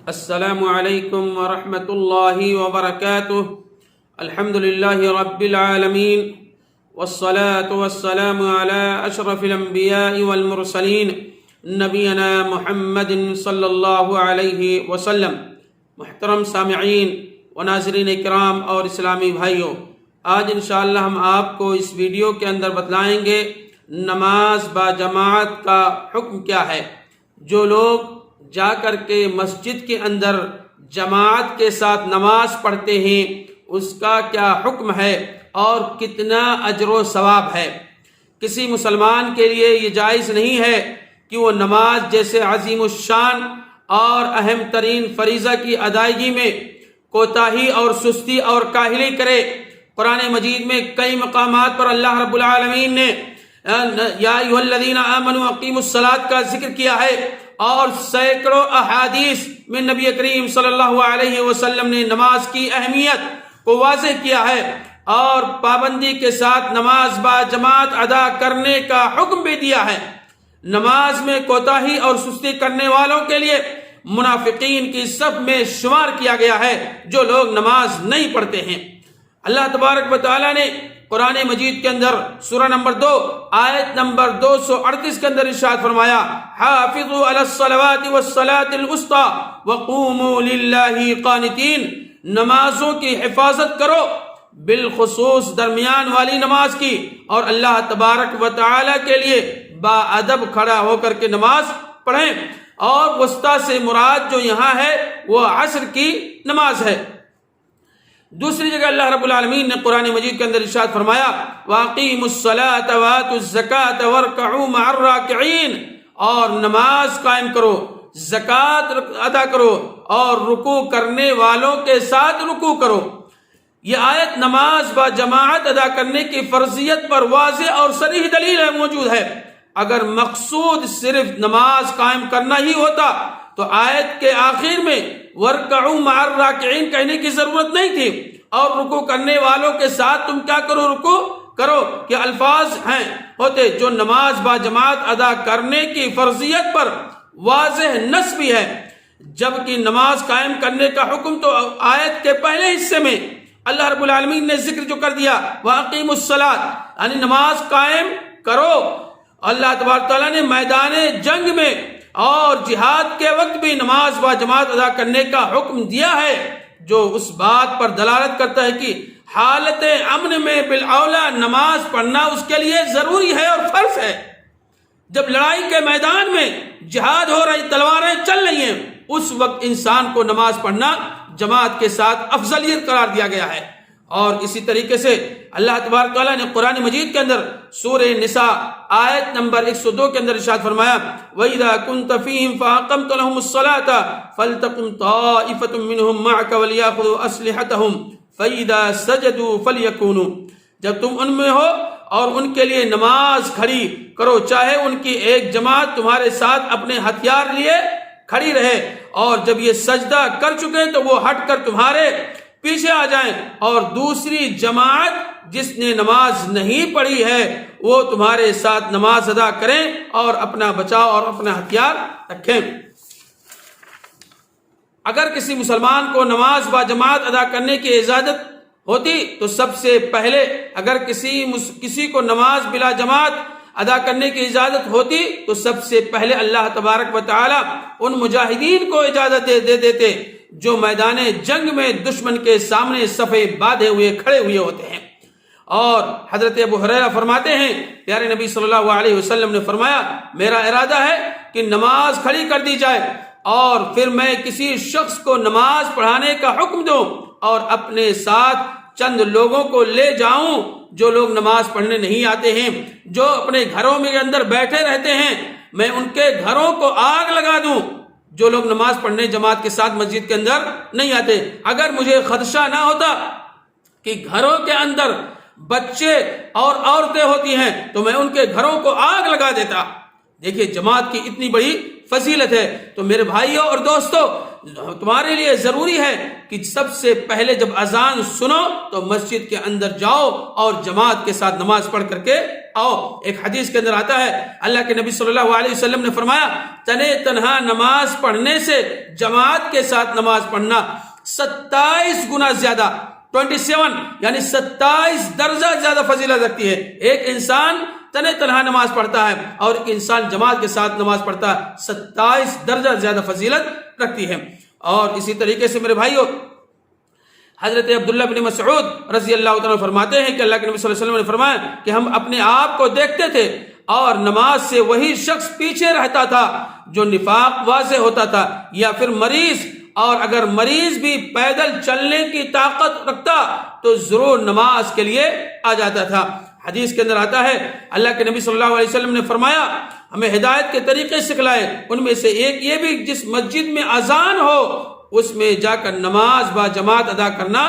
السلام علیکم ورحمۃ اللہ وبرکاتہ۔ الحمد للہ رب العالمین والصلاة والسلام علی اشرف الانبیاء والمرسلین نبینا محمد صلی اللہ علیہ وسلم۔ محترم سامعین و ناظرین اکرام اور اسلامی بھائیوں، آج انشاءاللہ ہم آپ کو اس ویڈیو کے اندر بتلائیں گے نماز با جماعت کا حکم کیا ہے۔ جو لوگ جا کر کے مسجد کے اندر جماعت کے ساتھ نماز پڑھتے ہیں اس کا کیا حکم ہے اور کتنا اجر و ثواب ہے۔ کسی مسلمان کے لیے یہ جائز نہیں ہے کہ وہ نماز جیسے عظیم الشان اور اہم ترین فریضہ کی ادائیگی میں کوتاہی اور سستی اور کاہلی کرے۔ قرآن مجید میں کئی مقامات پر اللہ رب العالمین نے یا ایھا الذین آمنوا اقیموا الصلاۃ کا ذکر کیا ہے، اور سینکڑوں احادیث میں نبی کریم صلی اللہ علیہ وسلم نے نماز کی اہمیت کو واضح کیا ہے اور پابندی کے ساتھ نماز با جماعت ادا کرنے کا حکم بھی دیا ہے۔ نماز میں کوتاہی اور سستی کرنے والوں کے لیے منافقین کی صف میں شمار کیا گیا ہے، جو لوگ نماز نہیں پڑھتے ہیں۔ اللہ تبارک و تعالی نے قرآن مجید کے اندر سورہ نمبر 2 آیت نمبر 238 کے اندر ارشاد فرمایا، حافظوا علی الصلوات والصلاۃ الوسطی وقوموا للہ قانتین، نمازوں کی حفاظت کرو، بالخصوص درمیان والی نماز کی، اور اللہ تبارک و تعالی کے لیے با ادب کھڑا ہو کر کے نماز پڑھیں۔ اور وسطی سے مراد جو یہاں ہے وہ عصر کی نماز ہے۔ دوسری جگہ اللہ رب العالمین نے قرآن مجید کے اندر ارشاد فرمایا، وَأَقِيمُوا الصَّلَاةَ وَآتُوا الزَّكَاةَ وَارْكَعُوا مَعَ الرَّاكِعِينَ، اور نماز قائم کرو، زکوٰۃ ادا کرو، اور رکوع کرنے والوں کے ساتھ رکوع کرو۔ یہ آیت نماز با جماعت ادا کرنے کی فرضیت پر واضح اور صریح دلیل موجود ہے۔ اگر مقصود صرف نماز قائم کرنا ہی ہوتا تو آیت کے آخر میں وَارْكَعُوا مَعَ الرَّاكِعِينَ کہنے کی ضرورت نہیں تھی، اور رکوع کرنے والوں کے ساتھ تم کیا کرو، رکوع کرو، کہ الفاظ ہیں ہوتے جو نماز با جماعت ادا کرنے کی فرضیت پر واضح نص بھی ہے۔ جبکہ نماز قائم کرنے کا حکم تو آیت کے پہلے حصے میں اللہ رب العالمین نے ذکر جو کر دیا، وَأَقِيمُوا الصَّلَاةَ، یعنی نماز قائم کرو۔ اللہ تبارک تعالیٰ نے میدان جنگ میں اور جہاد کے وقت بھی نماز با جماعت ادا کرنے کا حکم دیا ہے، جو اس بات پر دلالت کرتا ہے کہ حالت امن میں بالاولیٰ نماز پڑھنا اس کے لیے ضروری ہے اور فرض ہے۔ جب لڑائی کے میدان میں جہاد ہو رہی، تلواریں چل رہی ہیں، اس وقت انسان کو نماز پڑھنا جماعت کے ساتھ افضلیت قرار دیا گیا ہے۔ اور اسی طریقے سے اللہ تبارک تعالیٰ نے قرآن مجید کے اندر سورہ نساء آیت نمبر 102 کے اندر ارشاد فرمایا، وَإِذَا كُنْتَ فِيهِمْ فَأَقَمْتَ لَهُمُ الصَّلَاةَ فَلْتَقُمْ طَائِفَةٌ مِّنْهُمْ مَعَكَ وَلْيَأْخُذُوا أَسْلِحَتَهُمْ فَإِذَا سَجَدُوا فَلْيَكُونُوا، جب تم ان میں ہو اور ان کے لیے نماز کھڑی کرو، چاہے ان کی ایک جماعت تمہارے ساتھ اپنے ہتھیار لیے کھڑی رہے، اور جب یہ سجدہ کر چکے تو وہ ہٹ کر تمہارے پیچھے آ جائیں، اور دوسری جماعت جس نے نماز نہیں پڑھی ہے وہ تمہارے ساتھ نماز ادا کریں اور اپنا بچاؤ اور اپنا ہتھیار رکھیں۔ اگر کسی مسلمان کو نماز با جماعت ادا کرنے کی اجازت ہوتی تو سب سے پہلے، اگر کسی کو نماز بلا جماعت ادا کرنے کی اجازت ہوتی تو سب سے پہلے اللہ تبارک و تعالی ان مجاہدین کو اجازت دے دیتے جو میدان جنگ میں دشمن کے سامنے صفے باندھے ہوئے کھڑے ہوئے ہوتے ہیں۔ اور حضرت ابو ہریرہ فرماتے ہیں، پیارے نبی صلی اللہ علیہ وسلم نے فرمایا، میرا ارادہ ہے کہ نماز کھڑی کر دی جائے اور پھر میں کسی شخص کو نماز پڑھانے کا حکم دوں اور اپنے ساتھ چند لوگوں کو لے جاؤں جو لوگ نماز پڑھنے نہیں آتے ہیں، جو اپنے گھروں میں اندر بیٹھے رہتے ہیں، میں ان کے گھروں کو آگ لگا دوں، جو لوگ نماز پڑھنے جماعت کے ساتھ مسجد کے اندر نہیں آتے۔ اگر مجھے خدشہ نہ ہوتا کہ گھروں کے اندر بچے اور عورتیں ہوتی ہیں تو میں ان کے گھروں کو آگ لگا دیتا۔ دیکھیے جماعت کی اتنی بڑی فضیلت ہے۔ تو میرے بھائیوں اور دوستوں، تمہارے لیے ضروری ہے کہ سب سے پہلے جب اذان سنو تو مسجد کے اندر جاؤ اور جماعت کے ساتھ نماز پڑھ کر کے آؤ۔ ایک حدیث کے اندر آتا ہے اللہ کے نبی صلی اللہ علیہ وسلم نے فرمایا تنے تنہا نماز پڑھنے سے جماعت کے ساتھ نماز پڑھنا 27 گنا زیادہ 27 یعنی 27 درجہ زیادہ فضیلت رکھتی ہے۔ ایک انسان تنے تنہا نماز پڑھتا ہے اور ایک انسان جماعت کے ساتھ نماز پڑھتا ہے 27 درجہ زیادہ فضیلت رکھتی ہے۔ اور اسی طریقے سے میرے بھائیوں حضرت عبداللہ بن مسعود رضی اللہ تعالیٰ فرماتے ہیں کہ اللہ کے نبی صلی اللہ علیہ وسلم نے فرمایا کہ ہم اپنے آپ کو دیکھتے تھے اور نماز سے وہی شخص پیچھے رہتا تھا جو نفاق واضح ہوتا تھا یا پھر مریض، اور اگر مریض بھی پیدل چلنے کی طاقت رکھتا تو ضرور نماز کے لیے آ جاتا تھا۔ حدیث کے اندر آتا ہے اللہ کے نبی صلی اللہ علیہ وسلم نے فرمایا ہمیں ہدایت کے طریقے سکھلائے، ان میں سے ایک یہ بھی جس مسجد میں اذان ہو اس میں جا کر نماز با جماعت ادا کرنا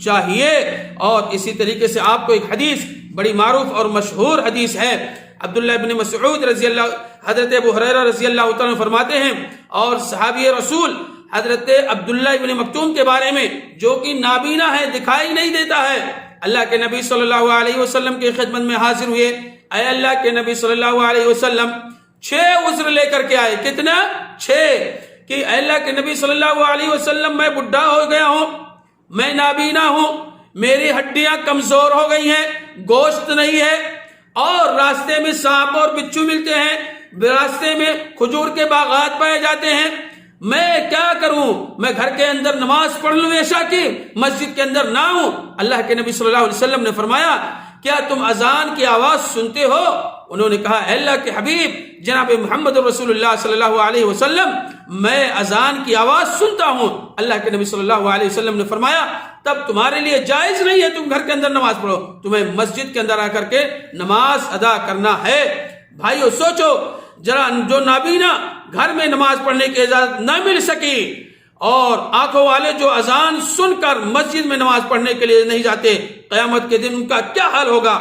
چاہیے۔ اور اسی طریقے سے آپ کو ایک حدیث بڑی معروف اور مشہور حدیث ہے، عبداللہ بن مسعود رضی اللہ حضرت ابو ہریرہ رضی اللہ تعالیٰ فرماتے ہیں اور صحابی رسول حضرت عبداللہ بن مکتوم کے بارے میں جو کہ نابینا ہے، دکھائی نہیں دیتا ہے، اللہ کے نبی صلی اللہ علیہ وسلم کی خدمت میں حاضر ہوئے۔ اے اللہ کے نبی صلی اللہ علیہ وسلم 6 عذر لے کر کے آئے، کتنا؟ 6 کہ اے اللہ کے نبی صلی اللہ علیہ وسلم میں بڈھا ہو گیا ہوں، میں نابینا ہوں، میری ہڈیاں کمزور ہو گئی ہیں، گوشت نہیں ہے، اور راستے میں سانپ اور بچھو ملتے ہیں، راستے میں کھجور کے باغات پائے جاتے ہیں، میں کیا کروں؟ میں گھر کے اندر نماز پڑھ لوں عشاء کی، مسجد کے اندر نہ ہوں۔ اللہ کے نبی صلی اللہ علیہ وسلم نے فرمایا کیا تم اذان کی آواز سنتے ہو؟ انہوں نے کہا اے اللہ کے حبیب جناب محمد رسول اللہ صلی اللہ علیہ وسلم میں اذان کی آواز سنتا ہوں۔ اللہ کے نبی صلی اللہ علیہ وسلم نے فرمایا تب تمہارے لیے جائز نہیں ہے تم گھر کے اندر نماز پڑھو، تمہیں مسجد کے اندر آ کر کے نماز ادا کرنا ہے۔ بھائیو سوچو ذرا، جو نابینا گھر میں نماز پڑھنے کی اجازت نہ مل سکی اور آنکھوں والے جو اذان سن کر مسجد میں نماز پڑھنے کے لیے نہیں جاتے، قیامت کے دن ان کا کیا حال ہوگا؟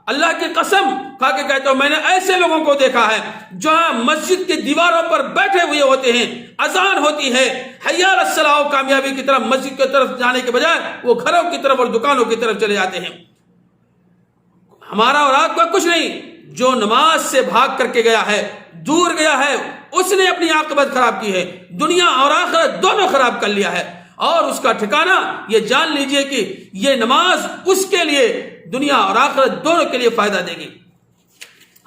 اللہ کی قسم کھا کے کہتا ہوں میں نے ایسے لوگوں کو دیکھا ہے جہاں مسجد کی دیواروں پر بیٹھے ہوئے ہوتے ہیں، اذان ہوتی ہے حی علی الصلاۃ، کامیابی کی طرف مسجد کی طرف جانے کے بجائے وہ گھروں کی طرف اور دکانوں کی طرف چلے جاتے ہیں۔ ہمارا اور آپ کا کچھ نہیں، جو نماز سے بھاگ کر کے گیا ہے، دور گیا ہے، اس نے اپنی عاقبت خراب کی ہے، دنیا اور آخرت دونوں خراب کر لیا ہے، اور اس کا ٹھکانہ یہ جان لیجئے کہ یہ نماز اس کے لیے دنیا اور آخرت دونوں کے لیے فائدہ دے گی۔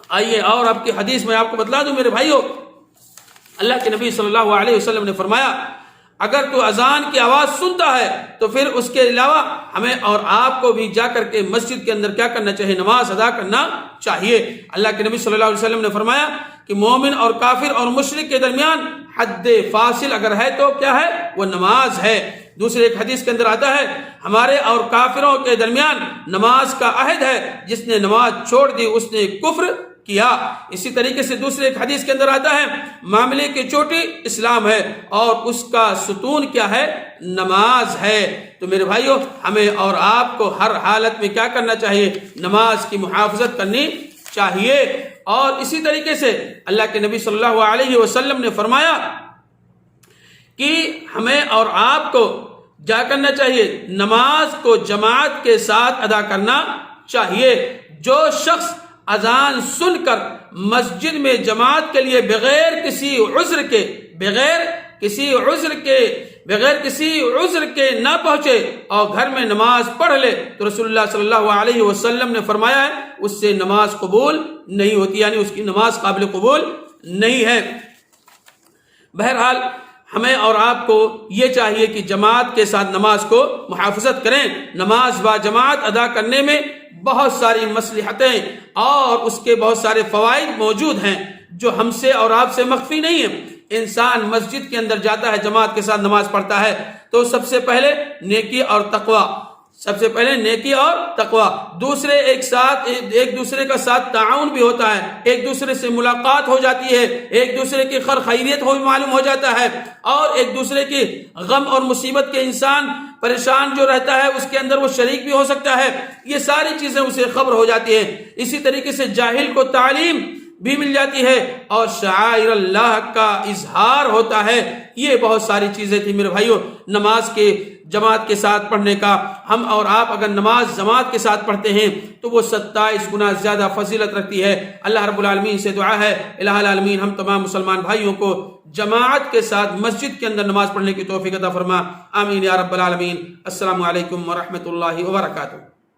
آئیے اور آپ کی حدیث میں آپ کو بتلا دوں میرے بھائیوں، اللہ کے نبی صلی اللہ علیہ وسلم نے فرمایا اگر تو اذان کی آواز سنتا ہے تو پھر اس کے علاوہ ہمیں اور آپ کو بھی جا کر کے مسجد کے اندر کیا کرنا چاہیے؟ نماز ادا کرنا چاہیے۔ اللہ کے نبی صلی اللہ علیہ وسلم نے فرمایا کہ مومن اور کافر اور مشرک کے درمیان حد فاصل اگر ہے تو کیا ہے؟ وہ نماز ہے۔ دوسرے ایک حدیث کے اندر آتا ہے ہمارے اور کافروں کے درمیان نماز کا عہد ہے، جس نے نماز چھوڑ دی اس نے کفر کیا۔ اسی طریقے سے دوسرے ایک حدیث کے اندر آتا ہے معاملے کی چوٹی اسلام ہے اور اس کا ستون کیا ہے؟ نماز ہے۔ تو میرے بھائیوں ہمیں اور آپ کو ہر حالت میں کیا کرنا چاہیے؟ نماز کی محافظت کرنی چاہیے۔ اور اسی طریقے سے اللہ کے نبی صلی اللہ علیہ وسلم نے فرمایا کہ ہمیں اور آپ کو کیا کرنا چاہیے؟ نماز کو جماعت کے ساتھ ادا کرنا چاہیے۔ جو شخص اذان سن کر مسجد میں جماعت کے لیے بغیر کسی عذر کے نہ پہنچے اور گھر میں نماز پڑھ لے تو رسول اللہ صلی اللہ علیہ وسلم نے فرمایا ہے اس سے نماز قبول نہیں ہوتی، یعنی اس کی نماز قابل قبول نہیں ہے۔ بہرحال ہمیں اور آپ کو یہ چاہیے کہ جماعت کے ساتھ نماز کو محافظت کریں۔ نماز با جماعت ادا کرنے میں بہت ساری مصلحتیں اور اس کے بہت سارے فوائد موجود ہیں جو ہم سے اور آپ سے مخفی نہیں ہیں۔ انسان مسجد کے اندر جاتا ہے، جماعت کے ساتھ نماز پڑھتا ہے تو سب سے پہلے نیکی اور تقوی، دوسرے ایک دوسرے کا ساتھ تعاون بھی ہوتا ہے، ایک دوسرے سے ملاقات ہو جاتی ہے، ایک دوسرے کی خیریت معلوم ہو جاتا ہے، اور ایک دوسرے کی غم اور مصیبت کے انسان پریشان جو رہتا ہے اس کے اندر وہ شریک بھی ہو سکتا ہے، یہ ساری چیزیں اسے خبر ہو جاتی ہیں۔ اسی طریقے سے جاہل کو تعلیم بھی مل جاتی ہے اور شعائر اللہ کا اظہار ہوتا ہے۔ یہ بہت ساری چیزیں تھیں میرے بھائیوں نماز کے جماعت کے ساتھ پڑھنے کا۔ ہم اور آپ اگر نماز جماعت کے ساتھ پڑھتے ہیں تو وہ 27 گنا زیادہ فضیلت رکھتی ہے۔ اللہ رب العالمین سے دعا ہے الہ العالمین ہم تمام مسلمان بھائیوں کو جماعت کے ساتھ مسجد کے اندر نماز پڑھنے کی توفیق عطا فرما، آمین یا رب العالمین۔ السلام علیکم ورحمۃ اللہ وبرکاتہ۔